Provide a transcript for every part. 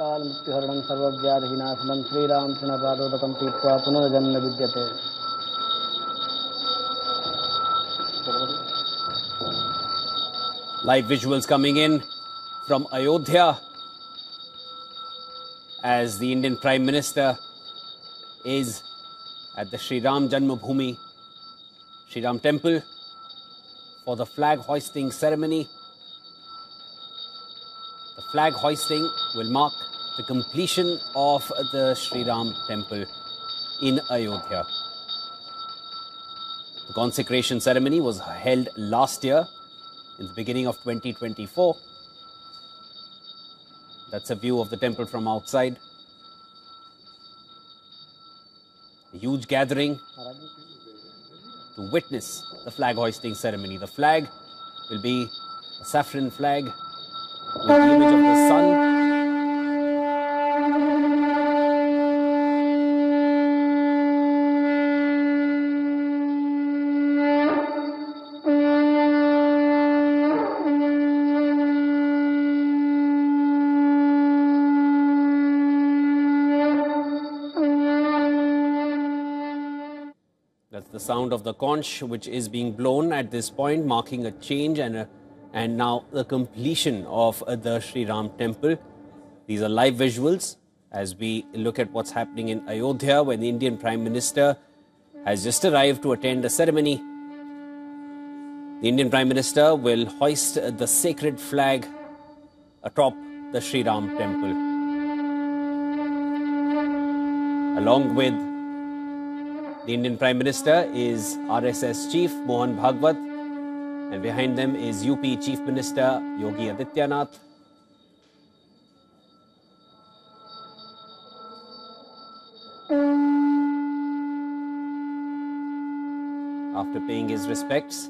काल मृत्युहरणं सर्वव्याधिविनाशनं श्रीरामकृष्णपादोदकं पीत्वा पुनर्जन्म विद्यते। Live visuals coming in from Ayodhya as the Indian Prime Minister is at the Sri Ram Janmabhoomi, Sri Ram Temple for the flag hoisting ceremony. The flag hoisting will mark the completion of the Sri Ram Temple in Ayodhya. The consecration ceremony was held last year in the beginning of 2024. That's a view of the temple from outside. A huge gathering to witness the flag hoisting ceremony. The flag will be a saffron flag with the image of the sun. That's the sound of the conch which is being blown at this point, marking a change and now the completion of the Sri Ram Temple. These are live visuals as we look at what's happening in Ayodhya, where the Indian Prime Minister has just arrived to attend a ceremony. The Indian Prime Minister will hoist the sacred flag atop the Sri Ram Temple. Along with the Indian Prime Minister is RSS Chief Mohan Bhagwat, and behind them is UP Chief Minister Yogi Adityanath. After paying his respects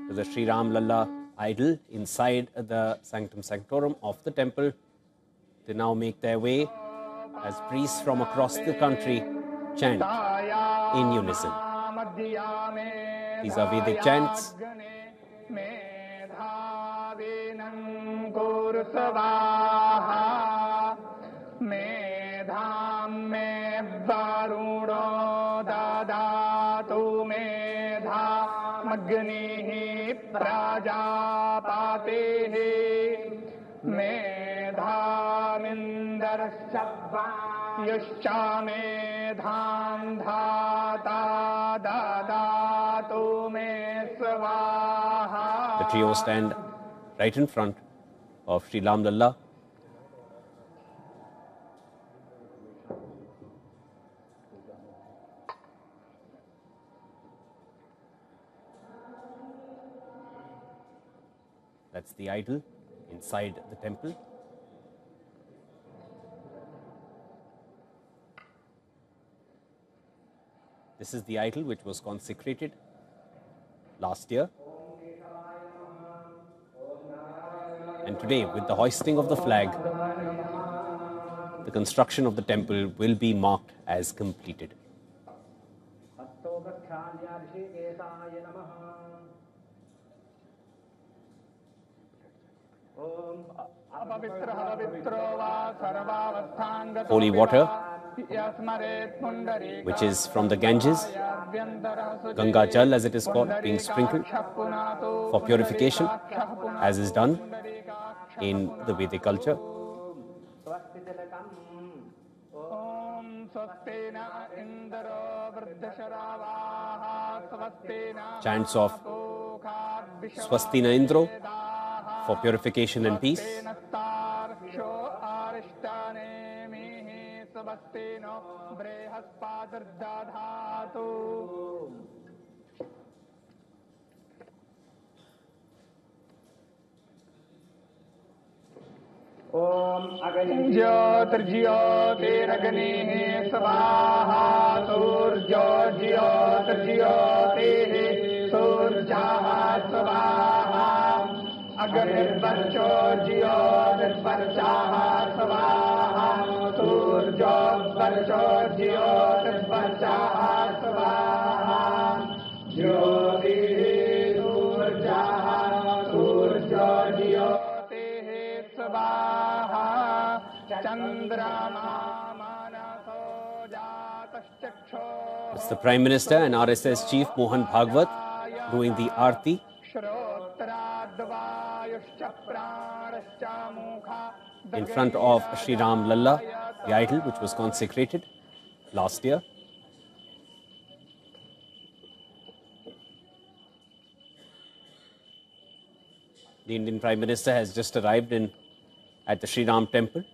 to the Sri Ram Lalla idol inside the Sanctum Sanctorum of the temple, they now make their way as priests from across the country chant in unison. These are Vedic chants. The trio stand right in front of Sri Ram Lalla. That's the idol inside the temple. This is the idol which was consecrated last year. And today, with the hoisting of the flag, the construction of the temple will be marked as completed. Holy water, which is from the Ganges, Ganga Jal as it is called, being sprinkled for purification, as is done in the Vedic culture. Chants of Swastina Indro for purification and peace. ज्योतिर्ज्योतिरग्निः स्वाहा सूर्योर्ज्योतिर्ज्योतिः सूर्यः स्वाहा अग्निर्वर्चो ज्योतिर्वर्चः स्वाहा सूर्योर्वर्चो ज्योतिर्वर्चः स्वाहा ज्योतिः सूर्यः सूर्यो ज्योतिः स्वाहा It's the Prime Minister and RSS Chief Mohan Bhagwat doing the Aarti in front of Sri Ram Lalla, the idol which was consecrated last year. The Indian Prime Minister has just arrived at the Sri Ram temple.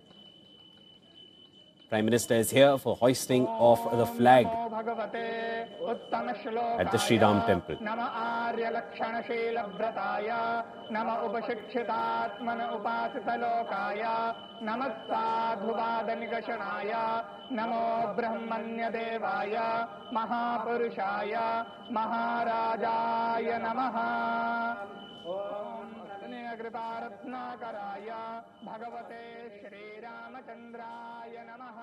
Prime Minister is here for hoisting of the flag at the Sri Ram temple. कृपारत्नाकराय भगवते श्रीरामचन्द्राय नमः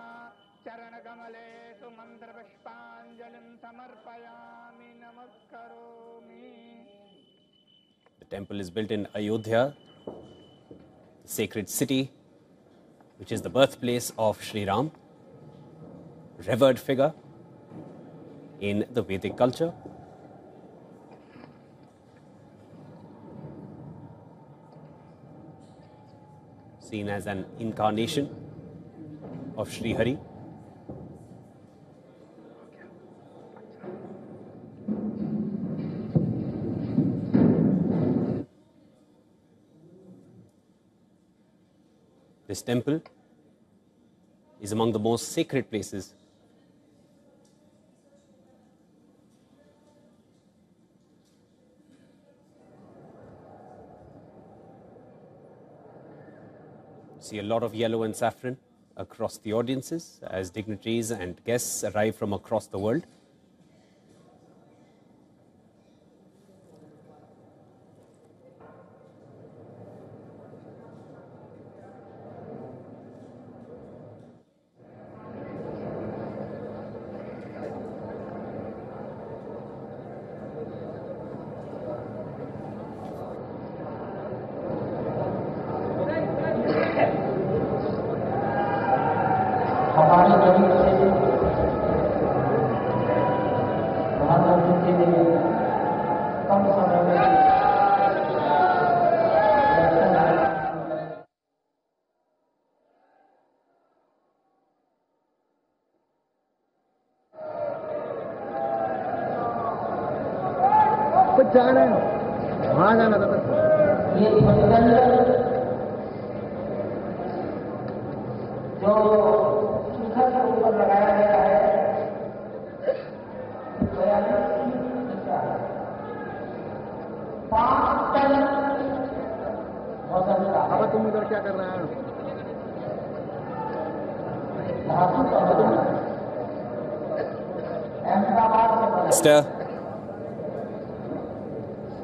चरणकमले सुमन्त्रपुष्पाञ्जलिं समर्पयामि नमस्करोमि. The temple is built in Ayodhya, the sacred city, which is the birthplace of Sri Ram, revered figure in the Vedic culture. Seen as an incarnation of Sri Hari. This temple is among the most sacred places see a lot of yellow and saffron across the audiences as dignitaries and guests arrive from across the world.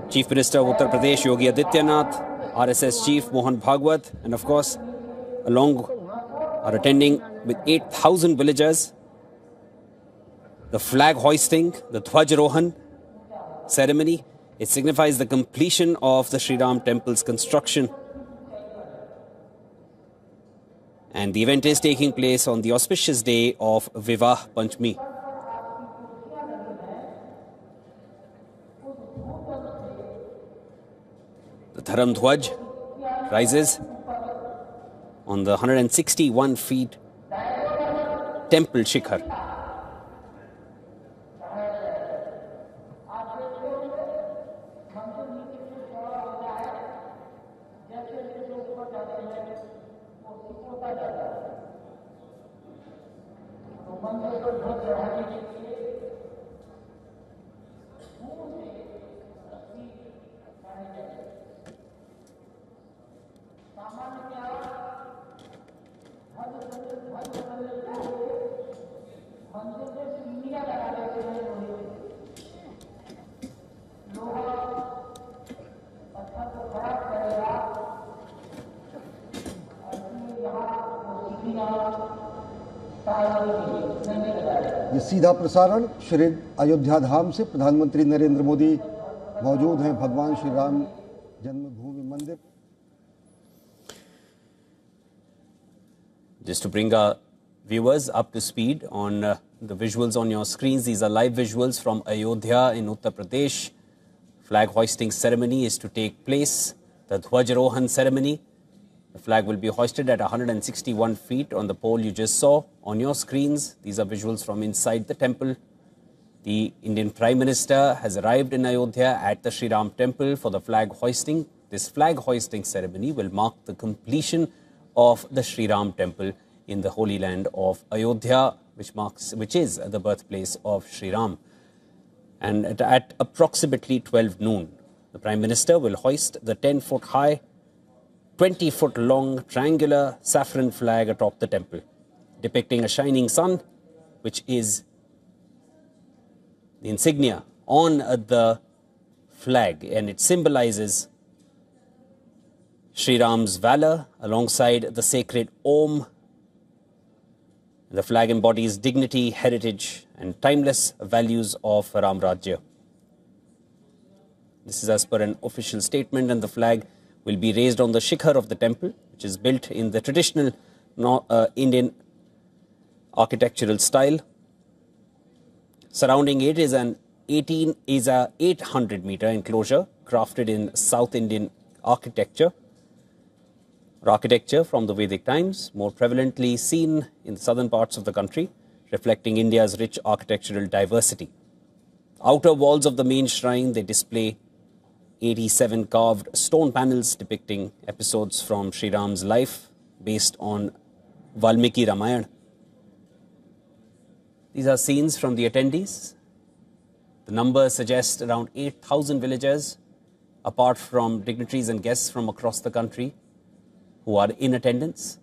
Chief Minister of Uttar Pradesh Yogi Adityanath, RSS Chief Mohan Bhagwat, and of course, along are attending with 8,000 villagers. The flag hoisting, the Dhwaj ceremony, it signifies the completion of the Sri Ram temple's construction. And the event is taking place on the auspicious day of Vivah Panchami. The Dharam Dhwaj rises on the 161 feet temple Shikhar. ये सीधा प्रसारण श्री अयोध्या धाम से प्रधानमंत्री नरेंद्र मोदी मौजूद हैं भगवान श्री राम जन्मभूमि मंदिर. Just to bring our viewers up to speed on the visuals on your screens, these are live visuals from Ayodhya in Uttar Pradesh. Flag hoisting ceremony is to take place, the Dhwajarohan ceremony. The flag will be hoisted at 161 feet on the pole you just saw on your screens. These are visuals from inside the temple. The Indian Prime Minister has arrived in Ayodhya at the Sri Ram temple for the flag hoisting. This flag hoisting ceremony will mark the completion of the Sri Ram temple in the holy land of Ayodhya, which is the birthplace of Sri Ram. And at approximately 12 noon, the Prime Minister will hoist the 10-foot high, 20-foot long triangular saffron flag atop the temple, depicting a shining sun, which is the insignia on the flag, and it symbolizes Sri Ram's valor alongside the sacred Om. The flag embodies dignity, heritage, and timeless values of Ram Rajya. This is as per an official statement, and the flag will be raised on the shikhar of the temple, which is built in the traditional Indian architectural style. Surrounding it is a 800-meter enclosure crafted in South Indian architecture from the Vedic times, more prevalently seen in the southern parts of the country, reflecting India's rich architectural diversity. Outer walls of the main shrine, they display 87 carved stone panels depicting episodes from Sri Ram's life based on Valmiki Ramayana. These are scenes from the attendees. The numbers suggest around 8,000 villagers, apart from dignitaries and guests from across the country, who are in attendance.